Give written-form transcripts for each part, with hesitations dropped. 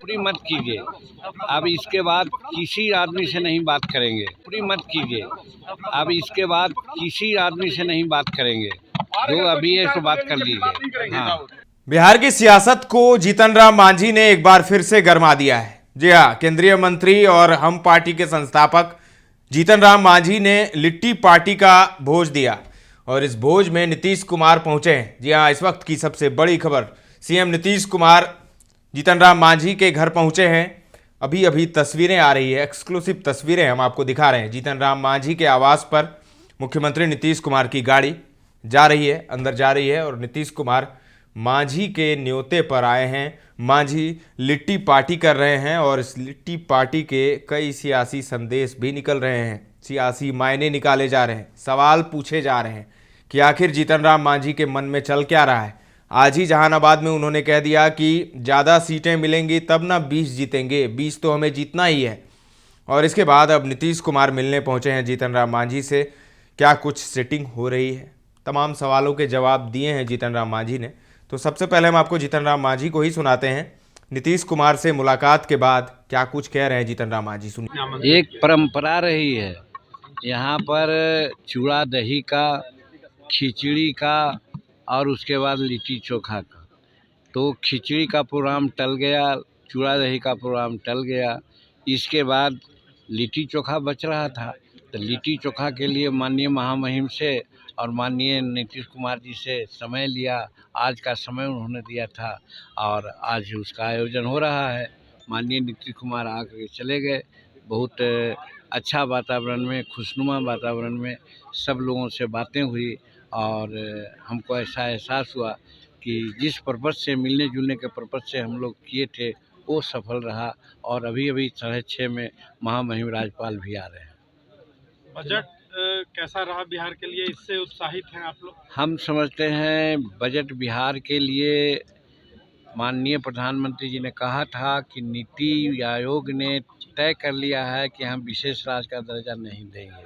पूरी मत कीजिए। अब इसके बाद किसी आदमी से नहीं बात करेंगे। पूरी मत कीजिए। अब इसके बाद किसी आदमी से नहीं बात करेंगे। जो अभी है सो बात कर लीजिए। हाँ। बिहार की सियासत को जीतन राम मांझी ने एक बार फिर से गरमा दिया है। जी हाँ, केंद्रीय मंत्री और हम पार्टी के संस्थापक जीतन राम मांझी ने लिट्टी पार्टी का भोज दिया और इस भोज में नीतीश कुमार पहुंचे हैं। जी हाँ, इस वक्त की सबसे बड़ी खबर, सीएम नीतीश कुमार जीतन राम मांझी के घर पहुंचे हैं। अभी अभी तस्वीरें आ रही है, एक्सक्लूसिव तस्वीरें हम आपको दिखा रहे हैं। जीतन राम मांझी के आवास पर मुख्यमंत्री नीतीश कुमार की गाड़ी जा रही है, अंदर जा रही है और नीतीश कुमार मांझी के न्योते पर आए हैं। मांझी लिट्टी पार्टी कर रहे हैं और इस लिट्टी पार्टी के कई सियासी संदेश भी निकल रहे हैं, सियासी मायने निकाले जा रहे हैं, सवाल पूछे जा रहे हैं कि आखिर जीतन राम मांझी के मन में चल क्या रहा है। आज ही जहानाबाद में उन्होंने कह दिया कि ज़्यादा सीटें मिलेंगी तब ना 20 जीतेंगे, 20 तो हमें जीतना ही है। और इसके बाद अब नीतीश कुमार मिलने पहुंचे हैं जीतन राम मांझी से। क्या कुछ सेटिंग हो रही है? तमाम सवालों के जवाब दिए हैं जीतन राम मांझी ने। तो सबसे पहले हम आपको जीतन राम मांझी को ही सुनाते हैं। नीतीश कुमार से मुलाकात के बाद क्या कुछ कह रहे हैं जीतन राम मांझी, सुनिए। एक परंपरा रही है यहाँ पर चूड़ा दही का, खिचड़ी का और उसके बाद लिट्टी चोखा का। तो खिचड़ी का प्रोग्राम टल गया, चूड़ा दही का प्रोग्राम टल गया। इसके बाद लिट्टी चोखा बच रहा था। तो लिट्टी चोखा के लिए माननीय महामहिम से और माननीय नीतीश कुमार जी से समय लिया। आज का समय उन्होंने दिया था और आज उसका आयोजन हो रहा है। माननीय नीतीश कुमार आकर के चले गए। बहुत अच्छा वातावरण में, खुशनुमा वातावरण में सब लोगों से बातें हुई और हमको ऐसा एहसास हुआ कि जिस पर्पज़ से मिलने जुलने के पर्पज़ से हम लोग किए थे वो सफल रहा। और अभी अभी 6:30 में महामहिम राज्यपाल भी आ रहे हैं। बजट कैसा रहा बिहार के लिए, इससे उत्साहित हैं आप लोग? हम समझते हैं बजट बिहार के लिए, माननीय प्रधानमंत्री जी ने कहा था कि नीति आयोग ने तय कर लिया है कि हम विशेष राज्य का दर्जा नहीं देंगे,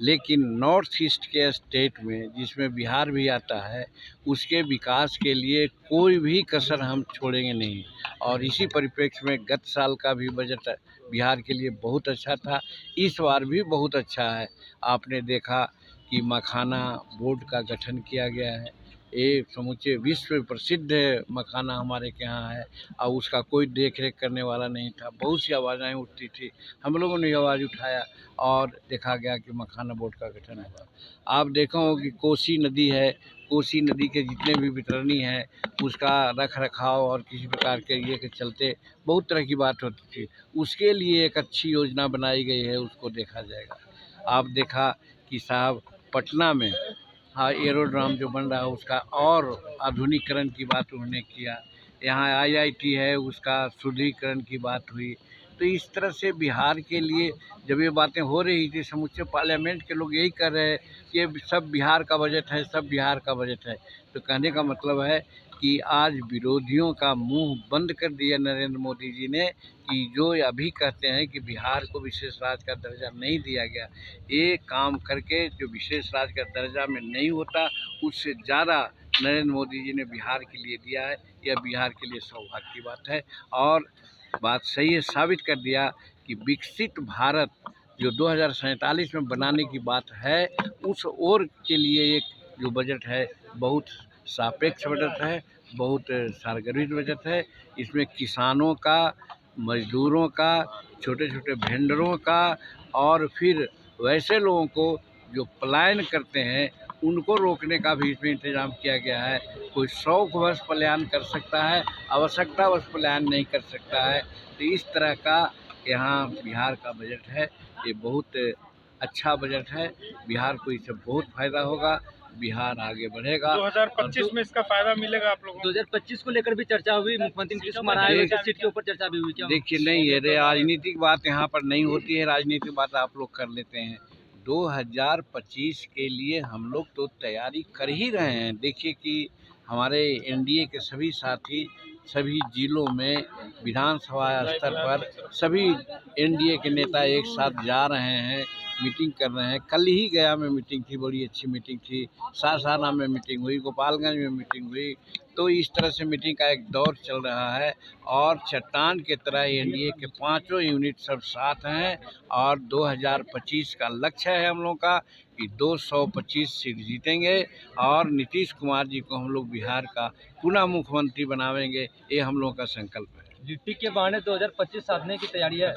लेकिन नॉर्थ ईस्ट के स्टेट में जिसमें बिहार भी आता है उसके विकास के लिए कोई भी कसर हम छोड़ेंगे नहीं। और इसी परिप्रेक्ष्य में गत साल का भी बजट बिहार के लिए बहुत अच्छा था, इस बार भी बहुत अच्छा है। आपने देखा कि मखाना बोर्ड का गठन किया गया है। ये समूचे विश्व प्रसिद्ध मखाना हमारे के यहाँ है और उसका कोई देख रेख करने वाला नहीं था। बहुत सी आवाज़ें उठती थी, हम लोगों ने आवाज़ उठाया और देखा गया कि मखाना बोर्ड का गठन हुआ। आप देखा हो कि कोसी नदी है, कोसी नदी के जितने भी वितरणी हैं उसका रख रखाव और किसी प्रकार के ये के चलते बहुत तरह की बात होती थी। उसके लिए एक अच्छी योजना बनाई गई है, उसको देखा जाएगा। आप देखा कि साहब पटना में हाँ एरोड्राम जो बन रहा है उसका और आधुनिकीकरण की बात उन्होंने किया। यहाँ IIT है, उसका सुदृढ़ीकरण की बात हुई। तो इस तरह से बिहार के लिए जब ये बातें हो रही थी, समूचे पार्लियामेंट के लोग यही कर रहे हैं कि ये सब बिहार का बजट है, सब बिहार का बजट है। तो कहने का मतलब है कि आज विरोधियों का मुंह बंद कर दिया नरेंद्र मोदी जी ने कि जो अभी कहते हैं कि बिहार को विशेष राज्य का दर्जा नहीं दिया गया, ये काम करके जो विशेष राज्य का दर्जा में नहीं होता उससे ज़्यादा नरेंद्र मोदी जी ने बिहार के लिए दिया है। यह बिहार के लिए सौभाग्य की बात है और बात सही है, साबित कर दिया कि विकसित भारत जो 2047 में बनाने की बात है उस ओर के लिए एक जो बजट है बहुत सापेक्ष बजट है, बहुत सारगर्भित बजट है। इसमें किसानों का, मजदूरों का, छोटे छोटे वेंडरों का और फिर वैसे लोगों को जो पलायन करते हैं उनको रोकने का भी इसमें इंतजाम किया गया है। कोई शौकवश पलायन कर सकता है, आवश्यकतावश पलायन नहीं कर सकता है। तो इस तरह का यहाँ बिहार का बजट है। ये बहुत अच्छा बजट है, बिहार को इससे बहुत फायदा होगा, बिहार आगे बढ़ेगा। 2025 में इसका फायदा मिलेगा आप लोगों को? 2025 को लेकर भी चर्चा हुई, मुख्यमंत्री नीतीश कुमार आए, सीट के ऊपर चर्चा भी हुई क्या? देखिए नहीं, ये राजनीतिक बात यहाँ पर नहीं होती है, राजनीतिक बात आप लोग कर लेते हैं। 2025 के लिए हम लोग तो तैयारी कर ही रहे हैं। देखिए कि हमारे NDA के सभी साथी सभी जिलों में विधानसभा स्तर पर सभी NDA के नेता एक साथ जा रहे हैं मीटिंग कर रहे हैं। कल ही गया में मीटिंग थी, बड़ी अच्छी मीटिंग थी। सासाराम में मीटिंग हुई, गोपालगंज में मीटिंग हुई। तो इस तरह से मीटिंग का एक दौर चल रहा है और चट्टान की तरह एनडीए के पांचों यूनिट सब साथ हैं और 2025 का लक्ष्य है हम लोग का कि 225 सीट जीतेंगे और नीतीश कुमार जी को हम लोग बिहार का पुनः मुख्यमंत्री बनावेंगे। ये हम लोग का संकल्प है। लिट्टी के बहाने 2025 साधने की तैयारी है।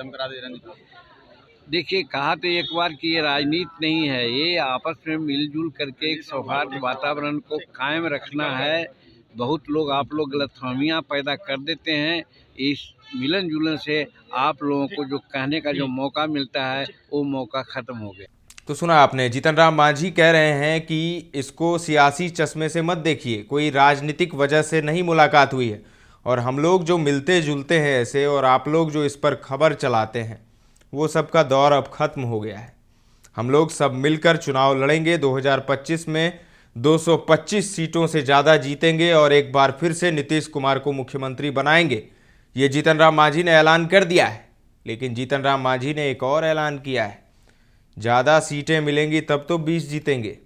देखिए, कहा तो एक बार कि ये राजनीति नहीं है, ये आपस में मिलजुल करके एक सौहार्द वातावरण को कायम रखना है। बहुत लोग आप लोग गलतफहमियां पैदा कर देते हैं। इस मिलन जुलन से आप लोगों को जो कहने का जो मौका मिलता है वो मौका खत्म हो गया। तो सुना आपने, जीतन राम मांझी कह रहे हैं कि इसको सियासी चश्मे से मत देखिए, कोई राजनीतिक वजह से नहीं मुलाकात हुई है और हम लोग जो मिलते जुलते हैं ऐसे और आप लोग जो इस पर खबर चलाते हैं वो सब का दौर अब खत्म हो गया है। हम लोग सब मिलकर चुनाव लड़ेंगे, 2025 में 225 सीटों से ज़्यादा जीतेंगे और एक बार फिर से नीतीश कुमार को मुख्यमंत्री बनाएंगे। ये जीतन राम मांझी ने ऐलान कर दिया है। लेकिन जीतन राम मांझी ने एक और ऐलान किया है, ज़्यादा सीटें मिलेंगी तब तो 20 जीतेंगे।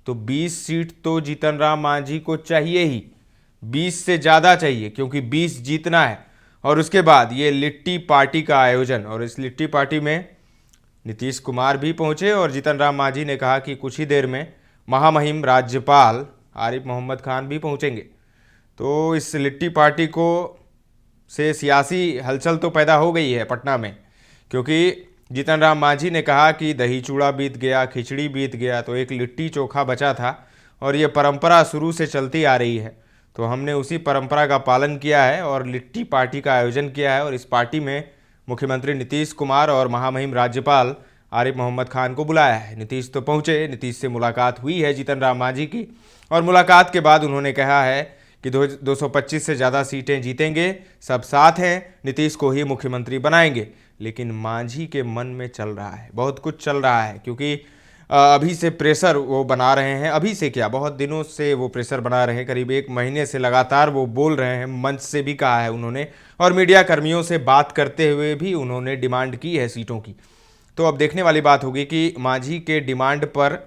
तो 20 सीट तो जीतन राम मांझी को चाहिए ही, 20 से ज़्यादा चाहिए, क्योंकि 20 जीतना है। और उसके बाद ये लिट्टी पार्टी का आयोजन, और इस लिट्टी पार्टी में नीतीश कुमार भी पहुंचे और जीतन राम मांझी ने कहा कि कुछ ही देर में महामहिम राज्यपाल आरिफ मोहम्मद खान भी पहुंचेंगे। तो इस लिट्टी पार्टी को से सियासी हलचल तो पैदा हो गई है पटना में, क्योंकि जीतन राम मांझी ने कहा कि दही चूड़ा बीत गया, खिचड़ी बीत गया, तो एक लिट्टी चोखा बचा था और ये परंपरा शुरू से चलती आ रही है। तो हमने उसी परंपरा का पालन किया है और लिट्टी पार्टी का आयोजन किया है और इस पार्टी में मुख्यमंत्री नीतीश कुमार और महामहिम राज्यपाल आरिफ मोहम्मद खान को बुलाया है। नीतीश तो पहुंचे, नीतीश से मुलाकात हुई है जीतन राम मांझी की और मुलाकात के बाद उन्होंने कहा है कि 225 से ज़्यादा सीटें जीतेंगे, सब साथ हैं, नीतीश को ही मुख्यमंत्री बनाएंगे। लेकिन मांझी के मन में चल रहा है, बहुत कुछ चल रहा है, क्योंकि अभी से प्रेशर वो बना रहे हैं। अभी से क्या, बहुत दिनों से वो प्रेशर बना रहे हैं, करीब 1 महीने से लगातार वो बोल रहे हैं। मंच से भी कहा है उन्होंने और मीडिया कर्मियों से बात करते हुए भी उन्होंने डिमांड की है सीटों की। तो अब देखने वाली बात होगी कि मांझी के डिमांड पर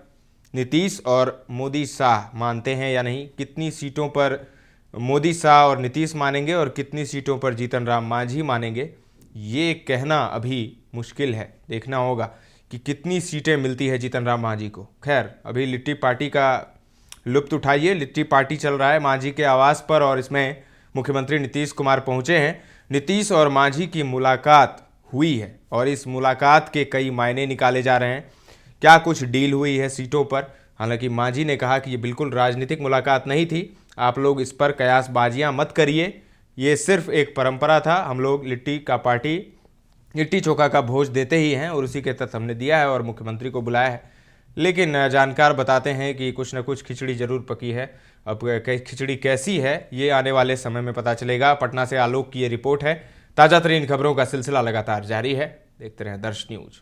नीतीश और मोदी शाह मानते हैं या नहीं। कितनी सीटों पर मोदी शाह और नीतीश मानेंगे और कितनी सीटों पर जीतन राम मांझी मानेंगे, ये कहना अभी मुश्किल है। देखना होगा कि कितनी सीटें मिलती है जीतन राम मांझी को। खैर, अभी लिट्टी पार्टी का लुत्फ उठाइए। लिट्टी पार्टी चल रहा है मांझी के आवास पर और इसमें मुख्यमंत्री नीतीश कुमार पहुंचे हैं। नीतीश और मांझी की मुलाकात हुई है और इस मुलाकात के कई मायने निकाले जा रहे हैं। क्या कुछ डील हुई है सीटों पर? हालांकि मांझी ने कहा कि ये बिल्कुल राजनीतिक मुलाकात नहीं थी, आप लोग इस पर कयासबाजियां मत करिए, ये सिर्फ एक परंपरा था। हम लोग लिट्टी चोखा का भोज देते ही हैं और उसी के तहत हमने दिया है और मुख्यमंत्री को बुलाया है। लेकिन जानकार बताते हैं कि कुछ न कुछ खिचड़ी जरूर पकी है। अब खिचड़ी कैसी है ये आने वाले समय में पता चलेगा। पटना से आलोक की ये रिपोर्ट है। ताज़ा तरीन खबरों का सिलसिला लगातार जारी है, देखते रहें दर्श न्यूज।